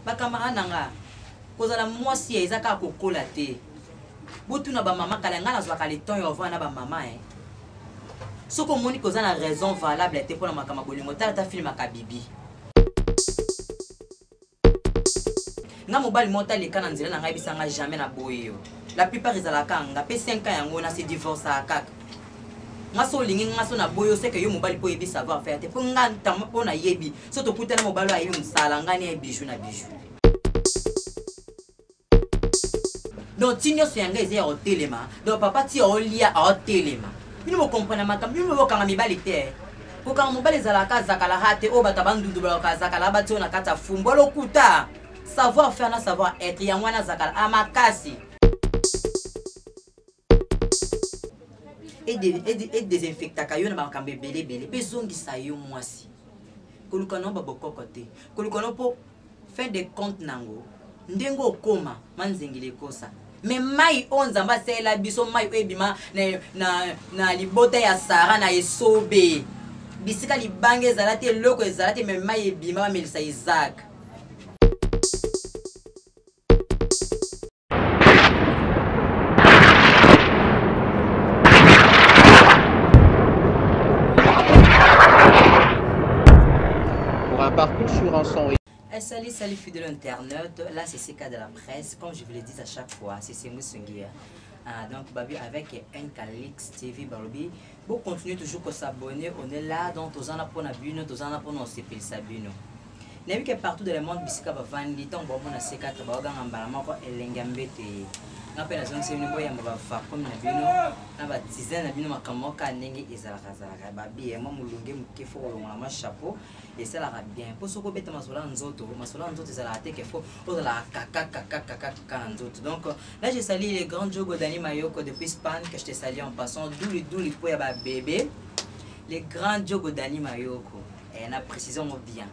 ba camarade nanga kozala mwasi ezaka kokola te botuna ba mama kala nga nazwa kala ton yo vana ba mama soko moni kozana raison valable te pona makama bolingo ta film akabibi nga mobali mota le kana nzela na ngai bisanga jamais na boyo la plupart ezalaka nga pe 5 ans yango na se divorce akaka nga so lingi nga so na boyo c'est que yo mobali po yebi savoir faire te po nga ntambo po na yebi so to kutana mobali ayebi musala nga ni bijou na bijou donc tinyo so yanga eze ya hotelema donc papa ti olia a hotelema bino mo comprendre makam bino mo kanga mibali te ko kanga mobali ezalaka zakala hate o batabandu dubala ka zakala bati ona kata fumbolo kuta savoir faire na savoir être ya mwana zakala amakasi et désinfecta kayo na makambe belé bezongi sa yo mwasi kolukano baboko côté kolukano po faire des comptes nango ndengo koma manzengile kosa mais mai onzamba sela biso mai ebima na libota ya Sara na esobe bisika libange zalate loko ezalate mais mai ebima melisa Isaac. Partout sur un son. Salut fidèle internaute, là c'est CK de la presse, comme je vous le dis à chaque fois, c'est Semou Sungia. Donc Babi avec Nkalix TV Barobi, vous continuez toujours à s'abonner, on est là, donc tous en a pour Nabuno, tous en a pour nos CP Sabino. N'avez que partout dans le monde, Bissika Bavandi, tant bon à C4, Bagan Ambalamako et Lengambete. Après la zone, c'est une boya Mbafa comme Nabuno, Naba Tizen Nabino Makamoka, Nengi Izalakazaka, Babi, et moi Moulunge Mukefo, ma chapeau. Et ça la bien pour ce que bête masola nzoto c'est la tête qu'il faut pour la kaka nzoto. Donc là je salue les grands Jogo Dani Mayoko depuis Spain que je te salue en passant d'où les pour ya bébé les grands Jogo Dani Mayoko et on a précisé bien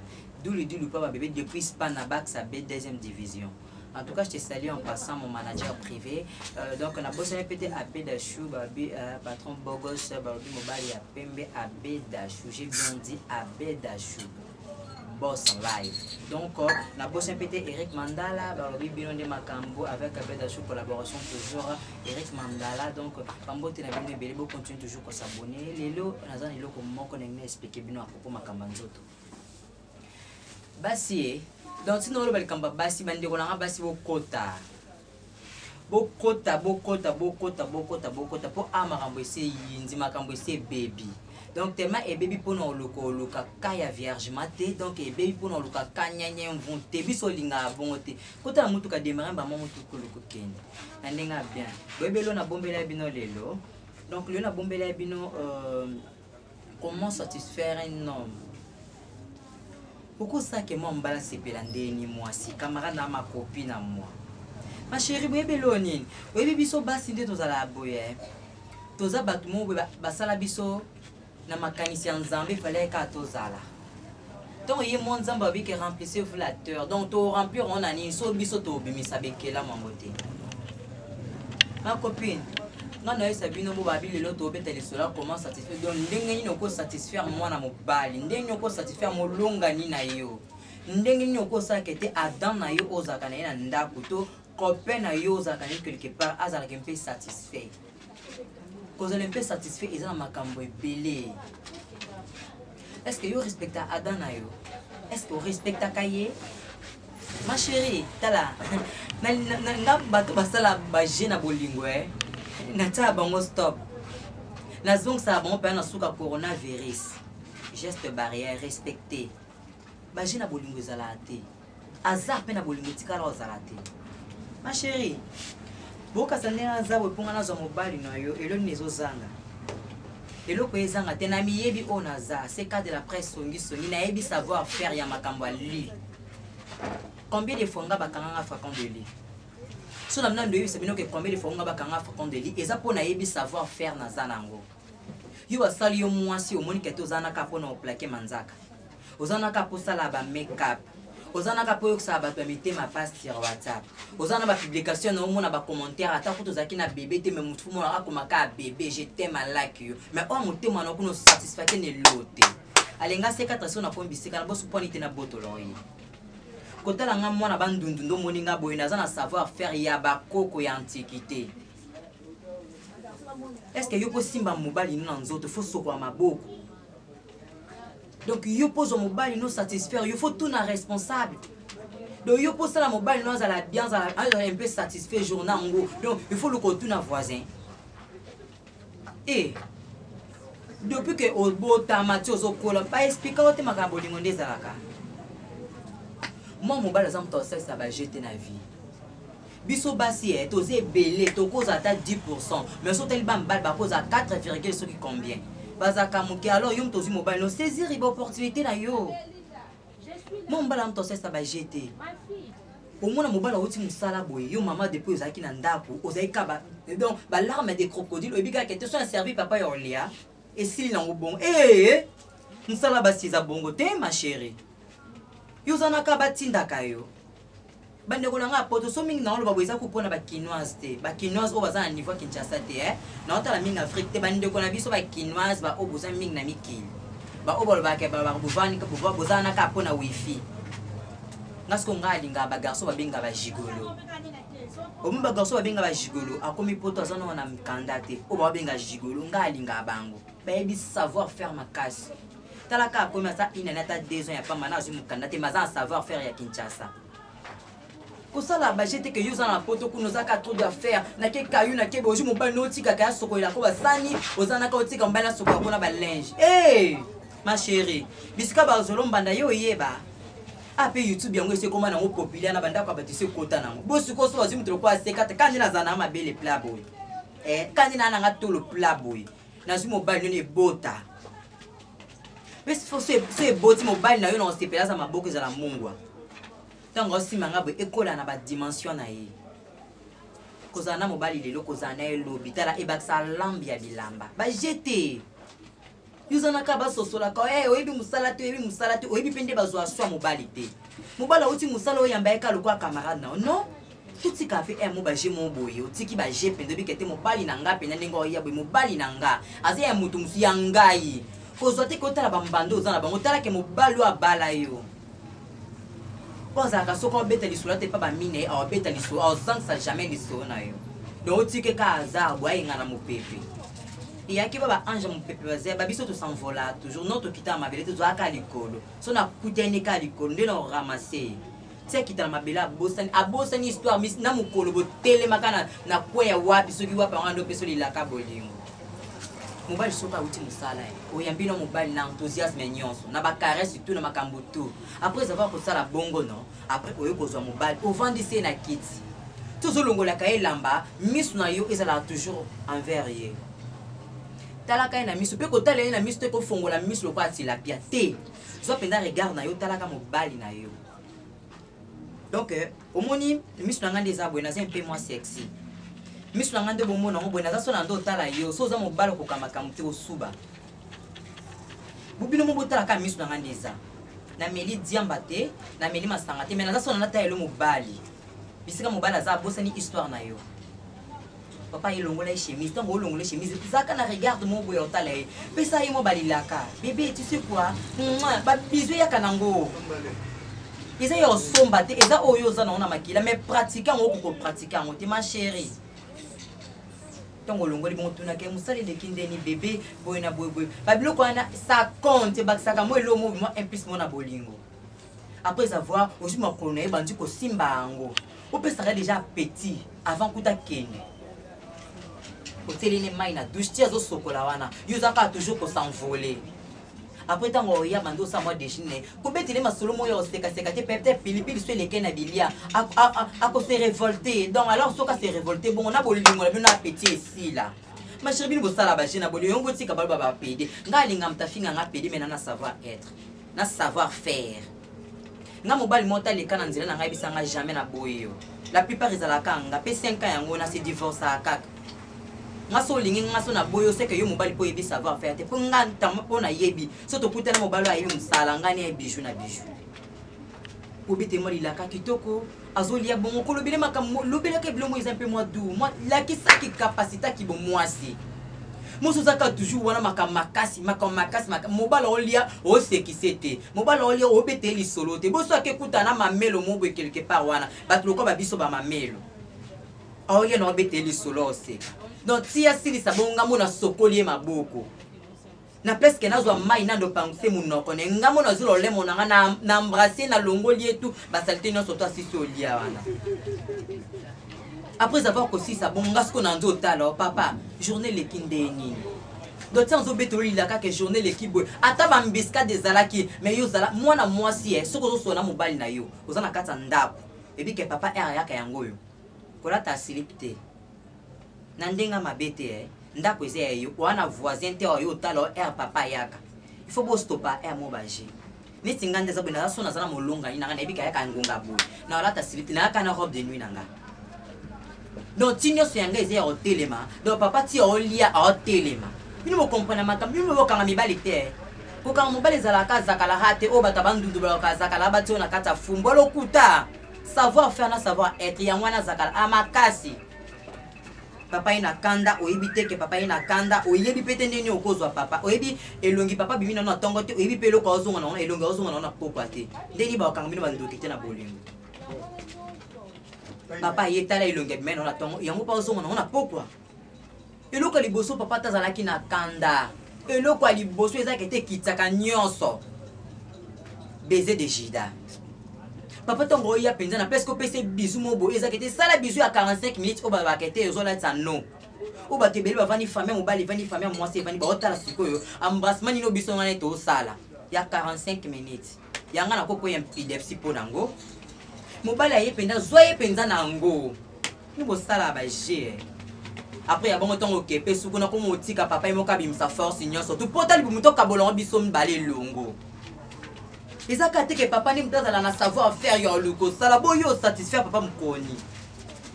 d'où les pour ya bébé depuis Spain à bac sa B deuxième division. En tout cas, je te salue en passant mon manager privé. Donc, on a bossé un petit AB d'Achou, patron Bogos, Barobi Mobali, Pembe, AB d'Achou. J'ai bien dit AB d'Achou. Boss en live. Donc, on a bossé un petit Eric Mandala, Barobi Binon de Makambo avec AB d'Achou, collaboration toujours Eric Mandala. Donc, Kambo Tenabine Belebo continue toujours à s'abonner. Les lots, on a des lots comme moi qu'on a expliqué Bino à propos de Makambanzoto. Bassi, donc si nous avons le basi bandi on basi bokota pour amarambo ese yinzi makambo ese baby donc tellement et baby pour nous loka kaya vierge maté donc et baby pour nous loka kanyanya mvonte biso linga bonte kota na mutu ka démarrer ba mutu ko loko kende ndenga bien bébé lo na bombela bino lelo donc le na bombela bino comment satisfaire un homme. Pourquoi ça que moi m'bala sepelande ni moi si camarade na ma copine à moi. Ma chérie bébé lonine, bébé biso basi nde tozala boye. Toza batmo basala biso na makanisi nzambe fallait ka tozala. Donc y mon nzamba bi que remplissez flatteur. Donc to remplir on ani so biso to bimisa bekela mambote. Ma copine non sabino mo babili lo to beteli cela comment satisfaire donc ndenge ni ko satisfaire moi na mobali ndenge ko satisfaire mo longa ni na yo ndenge ni ko sa kete adam na yo ozaka na ndako to copain na yo ozaka ni quelque part azala kempe satisfait cause l'empe satisfait ils ont makambo ebele. Est-ce que yo respecta adam na yo? Est-ce que respecta kaye? Ma chérie tala na bato basala ba jena bolingo Nata bango stop. La zone ça bon pas na suka coronavirus. Geste barrière respecté. Bagina bolingo zalate. Azar pe na bolingo tikala ozalate. Ma chérie. Boka sanena za we ponga na zo mobali no yo elo nezo zanga. Elo ko ezanga tena miyebi onaza. C'est cas de la presse songi na yebi savoir faire ya makambo ali. Combien de fois nga bakanga fréquent de lit? So na mnando yebi sabino ke combien de fois nga bakanga fréquent de lit eza pona yebi savoir faire na zanango. Yo asali yo mwasi o moni keto zana ka pona o plaquer manzaka. Ozana ka posala ba make-up. Ozana ka po yoka ba mete ma passe sur WhatsApp. Ozana ba publication na omona ba commentaire ata ko tozaki na bébé te me mutu mo na akomaka bébé je t'aime like you. Mais o mutu mo na ko no satisfaction ne lote. Alenga C4 so na po mbisika na bosu poni te na botolo yi. kotala nga mwana bandundu ndo moninga boye naza na savoir faire ya bakoko ya antiquité. Est-ce que yo po simba mobali no na nzoto faut soko maboko. Donc yo pose mobali no satisfaire, il faut tout na responsable. Donc yo pose la mobile no za la bien za un peu satisfait journal ngo. Donc il faut le retourner à voisin. Et depuis que au beau tamati ozo kola pas expliquer ote makambo lingo ndezalaka. Moi mobile za mto ça va jeter na vie. Biso basi est osé belé to cause à 10%, mais so tel bam bal ba cause à 4, ce qui combien. Bazaka muke alors yo mto zi mobile no saisir l'opportunité na yo. Mon mbala mto ça va jeter. Au moins mobala oti musala boye yo mama depuis ozaki na ndako ozaika ba donc ba larme des crocodiles obika que te soit servi papa yolia et s'il n'en bon musala basi za bongo te ma chérie yo zana ka batinda kayo bande ko nga poto so mingi na lo baboisa ko pona ba quinoise te ba quinoise o baza na niveau Kinshasa te na otala mingi Afrique te bande ko na biso ba quinoise ba oboza mingi na mikili ba obolo ba ke ba buvani ka bozana ka pona wifi. Nasko ngalinga ba garçon ba benga ba gigolo. Omu ba garçon ba benga ba gigolo akomi poto azana na mikanda te o ba benga gigolo ngalinga bango. Ba ebi savoir faire makasi. Talaka akomi sa inanata 2 ans ya pamba na azu mukanda te maza savoir faire ya Kinshasa. Kosala ba jete ke yuza na poto kuno zaka trop d'affaires na ke kayu na ke boju mobali no tika ka soko ila ko ba sani ozana ka otika mbala soko ko na ba linge. Ma chérie, bisika ba zolombanda yo yeba. Ape YouTube yango ese koma na ngo populaire na banda kwa batise kota nango. Bosu ko so azimu trop kwa sekata kandi na zana ma belle plat boy. Kandi na nga to le plat boy. Na zu mobile ne bota. Bes fo se boti mobile na yo na sepela za maboko za la mungwa. Tango simanga bo ekola na ba dimension na ye. Kozana mobile lelo kozana elobi tala ebaksa lambi ya bilamba. Ba jeter. Yuzana ka ba sosola ka oyebi musala te oyebi pende bazwa swa mobali te. Mobala oti musala oyamba eka lokwa camarade na non. Tuti ka fe mo ba je mo boye otiki ba je pende bi kete mobali na nga pena ndenge oya boye mobali na nga. Aze ya mutu musu ya ngai. Kozwa te ko tala ba mbando ozana bango tala ke mobali wa bala yo. Poza ka soko beta lisula te pa ba mine a beta lisula o sans jamais lisula na yo. Donc otiki ka azar boye ngana mopepe. Il y a qui va ange mon peuple babiso to s'envola toujours notre kita ma belle to aka likolo so na kutene ka likolo ndelo ramasser c'est qui ta ma belle abosani histoire mis na mukolo bo tele makana na kwea wapi soki wapi ngando peso lilaka bolingo mobile soka uti musala oyambino mobile na enthousiasme nyonso na ba caresse tout na makambo tout après avoir ko sala bongo non après oyo kozwa mobile au vendisi na kiti toujours longola ka elamba misu na yo ezala toujours envers ye. Talaka na miso pe ko tala na miso te ko fongola miso lo kwa tilapia te so penda regard na yo talaka mobali na yo. Donc omoni miso na ngande za bwena za un peu moins sexy miso na ngande bomo na bwena za so na ndo tala yo so za mobali ko kamaka mute osuba bubino mo botala ka miso na ngande za na meli diamba te na meli masanga te mais na za so na ta elo mobali bisika mobali za bosani histoire na yo. Papa il longola chemise tant longola chemise zaka na regarde mon boy otala e pesa yimo balilaka bébé tu sais quoi ba bisou ya kanango eza yo somba te eza oyo za na makila mais pratiquer ngo ko pratiquer ngo te ma chérie tant longola bon tuna ke musali de kindeni bébé boy na boy ba biloko ana ça compte ba saka mo elo mo impliquement na bolingo après avoir aussi ma koné bandi ko simba ngo o pesa déjà petit avant kuta kende. Otelene mai na douche tia zo sokola wana yuzaka toujours ko s'envoler après tango ya bando sa moi déjeuner ko betele masolo mo yo seka seka te peut-être pilipili so leke na bilia a ko se révolter donc alors soka se révolter bon on a bolingo na bino appétit ici là ma chérie bino bosala ba jina bolingo yongo tika ba ba pede ngalinga mtafinga nga pede mais na savoir être na savoir faire nga mobali mota leka na nzela na ngai bisanga jamais na boyo la plupart ezalaka nga pe 5 ans yango na se divorce akaka. Ngaso lingi ngaso na boyo seke yo mobali po yebi savoir faire te po nganta pona yebi so to kutana mobali ayebi musala ngani ya bijou na bijou obite mo lilaka kitoko azolia bongo ko lobele makambo lobele ke bilomo is un peu moins doux moi la ki sa ki capacité ki bo moisi Mosozaka toujours wana makasi mobala olia o sekisete mobala olia o beteli solote boso akekuta na mamelo mobo quelque part wana batuloko babiso ba mamelo olia no beteli solo oseka donc tia sili sabonga mona sokoli maboko na presque nazwa mai nando pangse munoko ne ngamo na zulo le monanga na embrasser na longoli etu basalite no soto asisi olia wana. Après avoir aussi ça bon ngasko na ndo talo papa journée lekindeni donc tiens zo betoli la ka que journée l'équipe ata ba mbiska des alaki mais yo zala mwana mwasi soko zo sona mobali na yo ozana kata ndako et puis que papa er yaka yango yo kola ta silipte na ndenga mabete ndako eze yo wana voisin te yo talo er papa yaka il faut bo stopper er mo baje ni tingande za bena sona zana molonga ina na ebika yaka ngonga boy na wala ta silipte na kana robe de nuit nanga. Donc, Tigno Sianga est au téléma. Donc, papa, tu as lia au téléma. Il ne me comprend pas. Il ne me comprend pas. Quand on les a la casa, la hâte, au batabandu de la casa, la bateau, la cata fumbo, le kuta. Savoir faire, savoir être, yamwana zakala, amakasi. Papa ina kanda, o ebite que papa ina kanda, o yebi petendeni au cause papa. O ebi, elongi papa bimino na tongote, o ebi pelo cause on a elonga ozon on a pokwate. Deli ba kangmino bandu kite na bolingo. Papa yetala ilonge meno na tongo yango pa ozo mona pokwa eloko liboso papa tazalaki na kanda eloko liboso ezakete kitaka nyonso baiser de Jida papa tongo ya penza na presque pese bisu mobo ezakete sala bisu ya 45 minutes o babakete ezola tsano o batebeli bavani famille mobali vani famille mwasi vani ba otala sikoyo embrassement ni no biso ngane to sala ya 45 minutes yanga na koko ya mpidepsi ponango mobali aye penda zoye penza nango ni bosala ba je après ya bongo tongo kepe suku na ko motika papa imoka bimsa force nyonso tout potali bumuto kabolongo biso mbale longo ezaka te ke papa ni mutazala na savoir faire yo luko sala boyo satisfaire papa mkoni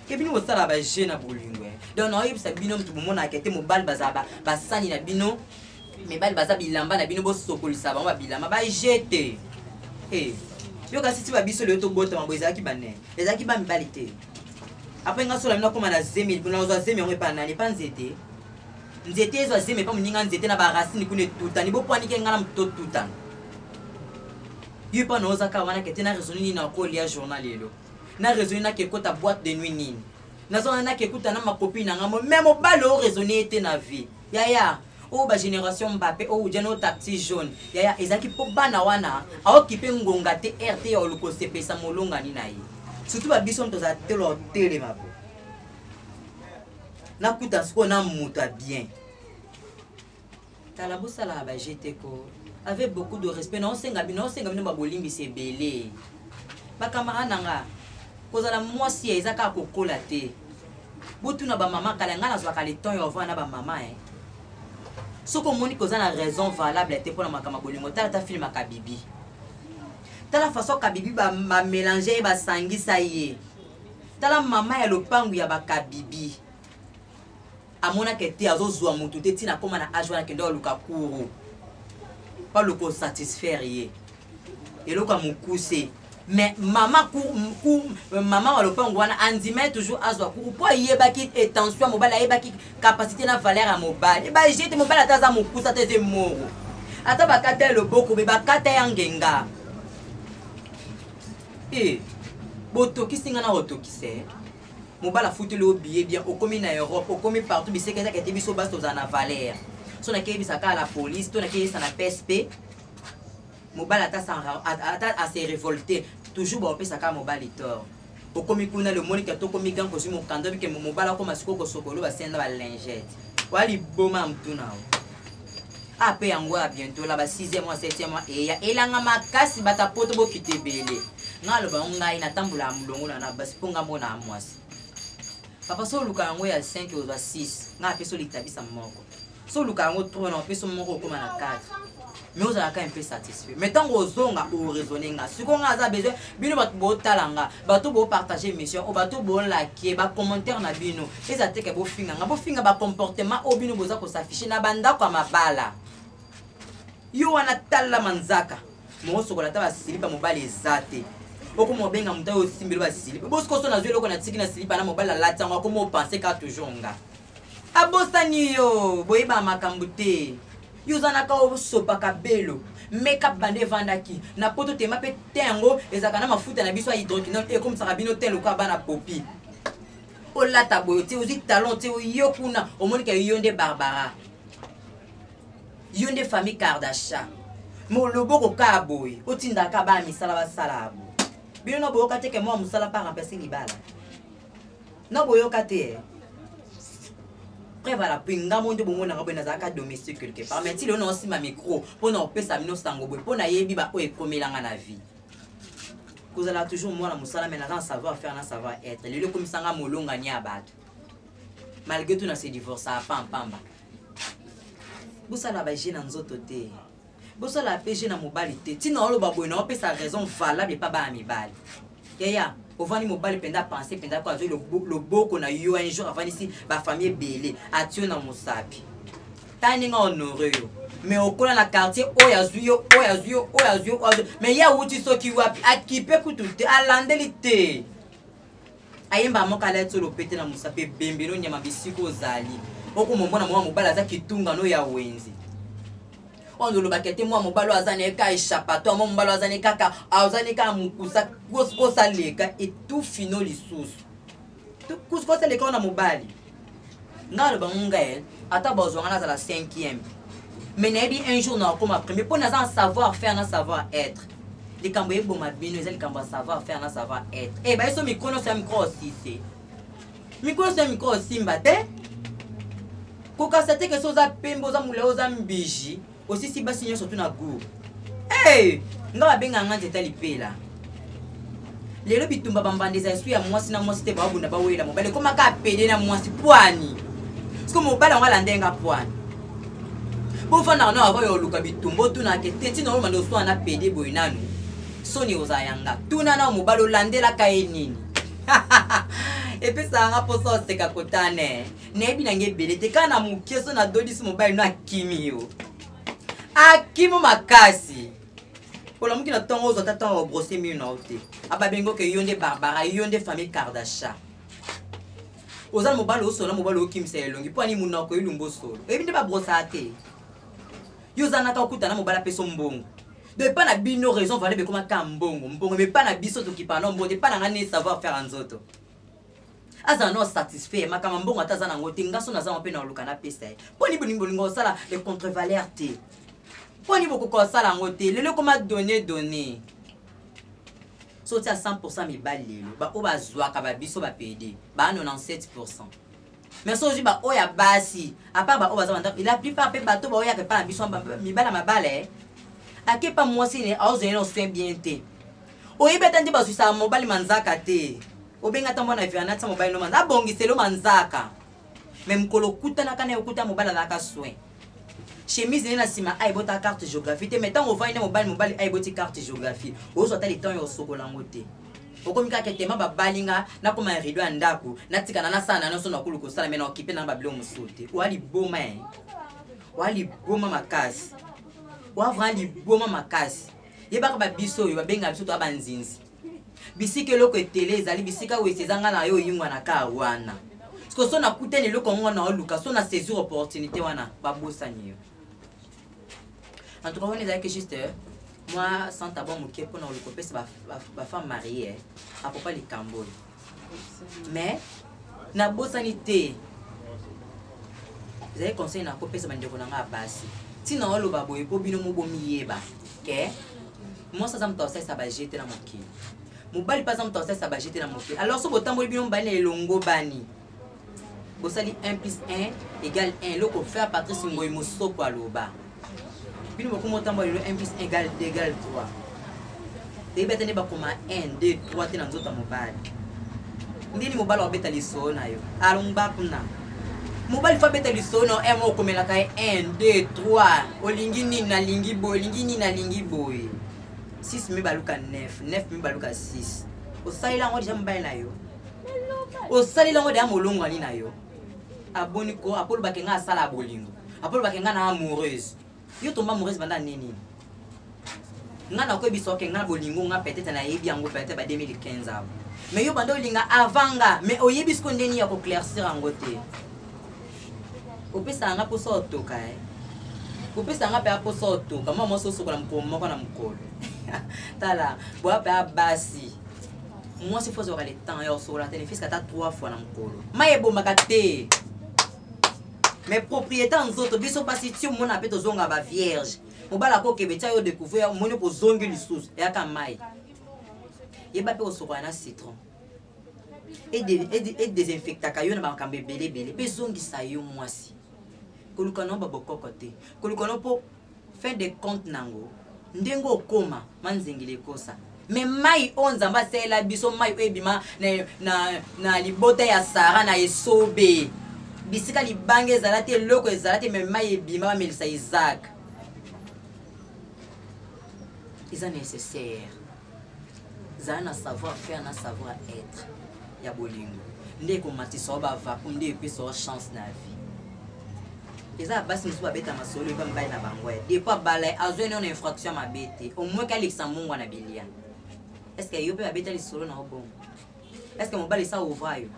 kebini bosala ba je na bolingwe donc na yebisa bino mtu bomona kete mobali bazaba basani na bino mebali baza bilamba na bino bosokolisa bango ba bilamba ba jete yo kasi ti babiso le to bota mabweza ki bane ezaki ba mibalite après nga sola mina koma na zemi na zo zemi on pa nani pa nzete nzete ezo zemi pa muninga nzete na ba racine kune tuta ni bo pwani ke ngala mto tuta yo pa no zaka wana ke tena raisonner na ko lia journal lelo na raisonner na ke kota boîte de nuit nini na zo na ke kuta na ma copine nga mo même balo raisonner te na vie ya o ba génération Mbappé o jeno taxi jaune ya ezaki po bana wana aokipe ngonga te RT o luko sepesa molonga ni nayi surtout ba biso ntoza telo tele mabo na kuta siko na muta bien tala busala ba jete ko avec beaucoup de respect non senga bino ba bolimbi se belé ba camarade nanga kozala mwasi ezaka kokola te butu na ba mama kala ngala zwa kale ton yo vana ba mama ce que moni koza na raison valable était pour la makama bolingo ta film akabibi tala façon kabibi ba mélanger ba sangisa ye tala mama ya lopangu ya bakabibi amona kete azozwa mutu te tina koma na ajwana kendo luka kuru pas le ko satisfaire ye eloka mukuse mais maman maman wa lopangu wana andime toujours azwa ku po yebaki attention mobala yebaki capacité na valeur à mobile ba jete mobile ataza mukusa teze moro ata bakata le boko be bakata yangenga boto kisinga na otokise mobala futi le billet bien au commis na Europe au commis partout biseka ka te biso basto za na valeur so na kebisa ka la police to na kebisa na PSP mobile ata à se révolter toujours ba opesa ka mobile tort au komi kuna le monika to komi gan ko si mo kando bi ke mobile ko masiko ko sokolo ba senda ba lingette wali boma mtuna ape yango a bientôt là ba 6e mois 7e mois et ya elanga makasi bata poto bo kitebele ngalo ba ngai na tambula mulongo na basi ponga mona mwasi papa so luka yango ya 5 ou 6 nga peso litabisa moko so luka yango 3 na peso moko koma na 4 mais vous avez un peu satisfait. Mais tant que vous avez raisonné, si vous avez besoin, vous pouvez partager mission, vous pouvez liker, vous commenter na bino. Et ça que vous finir, vous finir ba comportement au bino boza ko s'afficher na banda kwa mabala. Yo wana tala manzaka. Mo sokola ta ba silipa mobile ezate. Oko mo benga muta yo simbelo ba silipa. Bo sko so na zwe loko na tiki na silipa na mobile la latanga ko mo penser ka toujours nga. abosani yo boyeba makambo te yozanaka osopaka belo make-up bande vandaki na poto tema pe tengo ezaka na mafuta na biso ya hydroquinone ekomisaka bino te lokola bana popi olata boyo te ozwi talon te yo kuna omonika yo nde Barbara yo nde famille Kardashian moloboko ka boye otindaka ba misala basala abo bino na boyoka te ke mwa musala pa remplacer libala na boyoka te prévala pinga monde bomona ngabo nazaka domestique quelque part mais ti le non si ma micro pona opesa mino sango boy pona yebi ba o ekomelanga na vie kozala toujours moi la musala mais na savoir faire na savoir être le comme sanga molonga ni abato malgré tout na se divorce a pamba bosala ba jeune nzoto te bosala péché na mobali te ti na oloba boy na opesa raison valable pa ba mibali yaya ovani mobali penda penser penda ko azoi le boko na yo un jour avant ici ba famille belé atio na musapi tani nga honoré yo mais okola na quartier oyazuyo mais ya wuti soki wapi akipe kutulte alandeli te ayemba mokala tolo pete na musapi bembelo nyama bisiko zali okomomona mwa mobali aza kitunga no ya wenzi on le bakete moi mobalo azane ka échappatoire moi mobalo azane kaka azane ka mukusa kosa leka et tout fino lisusu tout kosa leka na mobali ngalo bangunga ata bazwanga na la 5e mais nebi un jour na comme premier pour na savoir faire na savoir être les kamboye boma bino ezali kambo savoir faire na savoir être eh ba eso micro c'est micro aussi c'est micro aussi mbate ko kasete que soza pembo za mule oza mbiji aussi si basi nyo surtout na goût hey nga benga ngante tali pela lelo bitumba bambandeza esu ya mwasi na mwasi te ba bunda ba wela mobale koma ka pede na mwasi poani siko mobale ngala ndenga poani bo fana na ava yo luka bitumbo tuna ke teti na mando so na pede boinanu soni ozayanga tuna na mobale landela ka enini epesa nga poso seka kotane nebi na ngebele te kana mukieso na dodis mobile na kimio akimo makasi pola mukina tongo ozo tata o brosser mi na ote aba bengo ke yonde Barbara yonde famille Kardashian ozal mobalo solo mobalo kimisa elongi po ani muna ko ilumbo solo ebi nde ba brosa te yozana ka okutana mobala peso mbongo de pas na bino raison valait be koma ka mbongo mais pas na biso to ki pa no mbongo pas na ngane savoir faire nzoto aza no satisfait makama mbongo ataza na ngote ngaso na za mpe na luka na pesa poni bolingo sala les contre-valeurs te poni boko ko sala ngote lelo koma donner so ti à 100% mi balelo ba o bazwa ka ba biso ba PD ba 97% mais so ji ba o ya basi à part ba o bazwa ndako la plupart pe bato ba o ya ke pa na biso mi bala mabale ake pa mwasi ne azo no soin bien te o yebeta ndi ba suisa mobali manzaka te obenga tambo na viana ta mobile no manza bongiselo manzaka même kolo kuta na kana okuta mobile na ka soin chemise na sima ay bota carte géographie te metant on va ina mobile ay boti carte géographie ozo ta le temps yo sokola ngote okomika ke tema ba balinga na koma rido ndako na tikana na sana no so na kuluko sala mena okipe na ba bilo musote wali boma makasi wa vrali boma makasi yeba ba biso yo benga biso to abanzinzi bisike loko télé ezali bisika wesezanga na yo yingwa na ka wana siko so na kutene loko ngona oluka so na saisir opportunité wana babosani yo en tout cas on est juste moi sans tabon moké pour na oluko pesa ba femme mariée à papa les Cambodge mais na bosani te zai conseil na ko pesa bandeko na nga basi tina oloba boye po bino mo bomiyeba ke moi ça me tosse ça ba jeter na moké mobali pas exemple ça va jeter la moquette alors so botambo bino bani elongo bani bosali 1 + 1 = 1 loko faire Patrice Ngoyi Mosoko aloba bino bokomo tambo 1 + 1 = 2 = 3 te betene ba koma 1 2 3 tena nzota mobali ndini mobali obeta liso na yo alongba kuna mobali fa beta liso no emo komela kai 1 2 3 olingi nini na lingi boy 6 mi baluka 9 mi baluka 6 osali lango déjà mbaye na yo osali lango déjà molongo ni na yo aboni ko apolo bakenga sala bolingo apolo bakenga na amoureuse yo tomba amoureuse banda nini nga na ko biso ke nga bolingo nga peut-être na yebi yango peut-être ba 2015 abo mais yo bando linga avanga mais oyebi sko ndeni ya ko claircir ango te opesa nga poso otoka opesa nga pe poso otoka mama moso sokola moko na mukolo tala boa pe basi moi si faut aura le temps et sur la téléphone kata 3 fois na mukolo maye bomaka te mais propriétaires nous autres biso pas si tu mona pe tozonga ba vierge mobala ko kebetia yo découvrir moni ko zongi lisusu ya ka mai yeba pe osokola na citron et désinfectaka yo na makambo ebele pe zongisa yo mwasi koluka no babokoko te koluka no po fin de compte nango ndengo okoma manzengile kosa mais mai onzamba sela biso mai ebima na libota ya Sara na esobe bisika libange ezalate loko ezalate mais mai ebima ba melisa Isaac ils sont nécessaires za na savoir faire na savoir être ya bolingo nde ko matisa ba va nde pe so chance na vie eza basi musu babeta masolo ba mbai na bangwe depuis balai azweni on infraction mabete au moins k'Alexandre Mungwa na bilia est-ce que yo pe babeta li solo na obon est-ce que mobali sa ovayo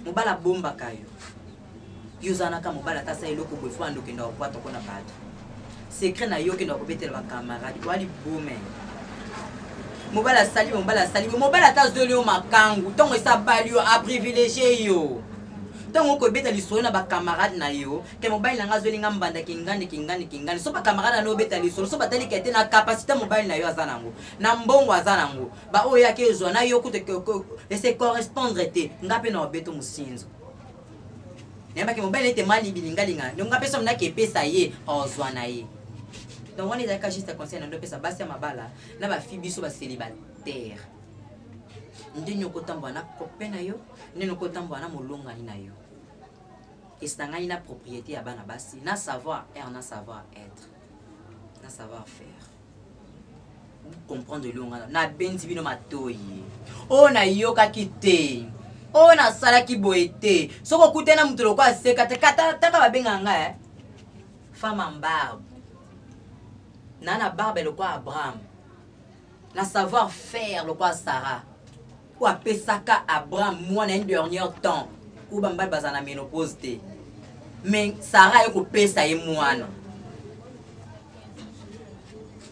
mobala bomba kayo yo zana ka mobala ta sa eloko bo fwa ndoke ndo kwa to kona bato secret na yo ke ndo ko betela ba camarade wali bome mobala sali mobala ta zoli o makangu tongo esa bali yo a privilégié yo tongo ko beta lisolo na ba camarade na yo ke mobile nga zoli nga mbanda kingani so ba camarade no beta lisolo so batali kete na capacité mobile na yo azanango na mbongo azanango ba oya ke zo na yo kute ese correspondre te ngape na obeto musinzo nyamba ke mobile ete mali bilingalinga ngape so mna ke pesa ye ozwa na ye. Donc on est d'accord juste conseil na ndopesa basi ya mabala na ba fille biso ba célibataire ndinyo kotambwa na copain na yo ndinyo kotambwa na molongani na yo estangani na propriété ya bana basi na savoir faire na savoir être na savoir faire comprendre longa na benzi bino matoyi o na yoka kite o na sala ki boete soko kutena mutolo kwa seka te kata ba benga nga femme en barbe nana barbe le quoi Abraham na savoir faire le quoi Sarah ou apesaka Abraham moi na un dernier temps ou bamba bazana ménopause te mais Sarah eko pesa ye mwana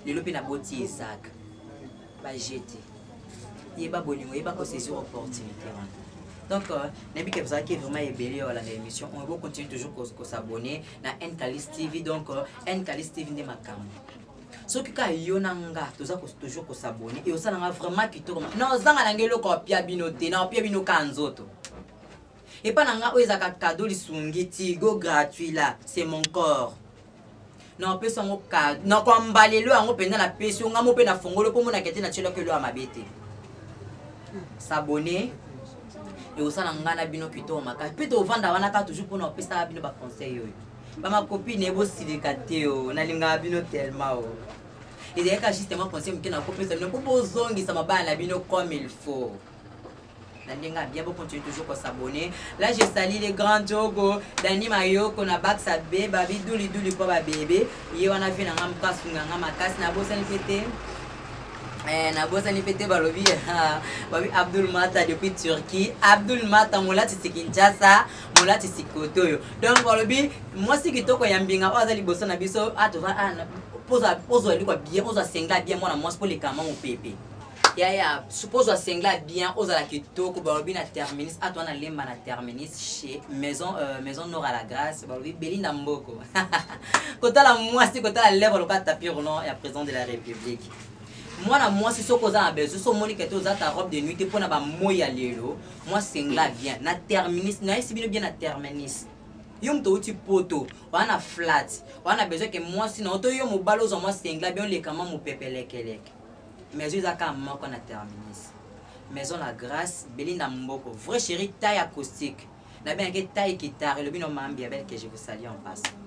lelo pe na boti Isaac ba jeté yeba bolingo yeba ko saisir opportunité. Donc, n'importe qui est vraiment ébélé à l'émission, on va continuer toujours à s'abonner à Nkalis TV. Donc, Nkalis TV n'est ma cam. Ce qui est yonanga, toujours s'abonner. Et aussi, on a vraiment qui tourne. Non, on a un copia binoté, non, pia bino kanzoto. Et pas nanga oza cadeau li sungiti go gratuit là, c'est mon corps. Non, peut son cadeau. Non, comme balé le en pendant la pétion, on a mon na fongolo pour mon akete na chelo que le amabete. S'abonner. Et aussi na bino kito maka pito vanda wana ka toujours pour nous pesa bino ba conseil yo ba ma copine ebo silikate o na linga bino tellement o et d'ailleurs justement conseil mke na copine ça pour bozongi ça mabana bino comme il faut na linga bien pour continuer toujours à s'abonner. Là je salue les grands jogo Dani Mayoko na baksa be babi duli pour ba bébé ye wana fi na ngam kasunga ngama kasi na bosa ni pété. Na bosa ni pété balobi babi Abdul Mata depuis Turquie Abdul Mata molati Kinshasa molati Sikotoyo donc balobi moi si kitoko ya mbinga oza liboso na biso atova poza liko bien oza sengla bien mona moi pour les kama mon pépé ya suppose oza sengla bien oza la kitoko balobi na terminus atwana lemba na terminus chez maison Nord à la Grâce balobi Belinda Mboko kota la moi si kota la lèvre le tapir non ya président de la République. Moi si so koza besoin so moni que toza ta robe de nuit pour na ba moya lelo moi singla bien na terminus na isi bien na terminus yom to uti poto wana flat wana besoin que moi sinon to yo mo balozo moi singla bien le kama mo pepelekelek mais je za ka moko na terminus maison la Grâce Belinda Mboko vrai chéri taille acoustique na bien que taille guitare le bino mambi avec que je vous salue en passant.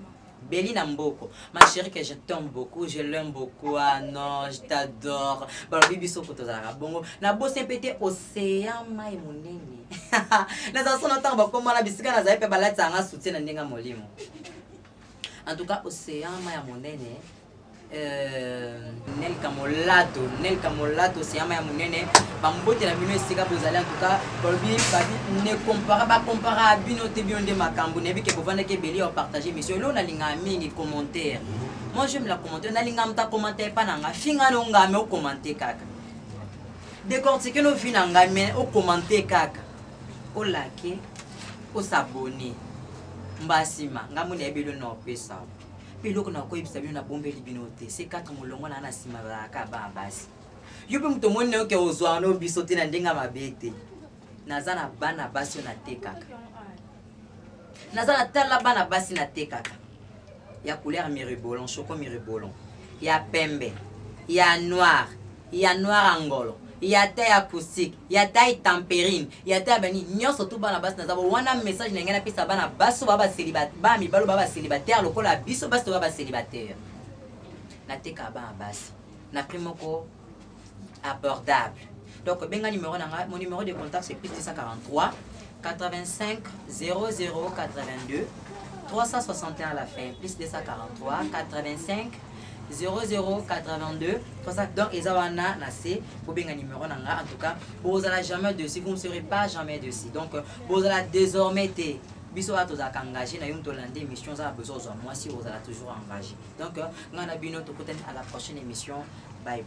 Belinda Mboko, ma chérie que je t'aime beaucoup, je l'aime beaucoup, ah non, je t'adore. Bah le bibi soko tozara bongo, na bo simpete océan mai monene. Na za sona tamba comme na bisika na za pe balati anga soutien na ndenga molimo. En tout cas océan mai monene, Nel Camolato c'est un monene bambote la bino esika bozali en tout cas bolobi ne compara ba compara bino te bionde makambo ne bike bovanda ke beli au partager monsieur lo na linga mingi commentaire moi j'aime la commentaire na linga mta commentaire pa nanga finga no ngame o commenter kaka décortiquer no fina ngame o commenter kaka o like o s'abonner mbasima ngamu ne belo no pesa Piloko na koyebisa bino na bombeli bino te c'est 4 molongo na sima ka ba basi yo pe muto mone ke ozwa no biso te na ndenga mabete nazana bana basi na te kaka nazana tala bana basi na te kaka ya couleur miribolon choco miribolon ya pembe ya noir angolo ya taille acoustique ya taille tempérine ya taille bani nyonso tout bana basi nazabo wana message na ngena pesa bana baso baba célibataire ba mi balo baba célibataire lokola biso baso baba célibataire na teka bana basi na prix moko abordable donc benga numéro nanga mon numéro de contact c'est plus 243 85 00 82 361 à la fin plus 243 85 0082 donc ezawana na c pour bien numéro nanga en tout cas vous allez jamais dessus vous ne serez pas jamais dessus donc vous allez désormais te biso à tous engagé na yum to lande émission ça a besoin de moi si vous allez toujours engagé donc ngana bino to à la prochaine émission bye bye.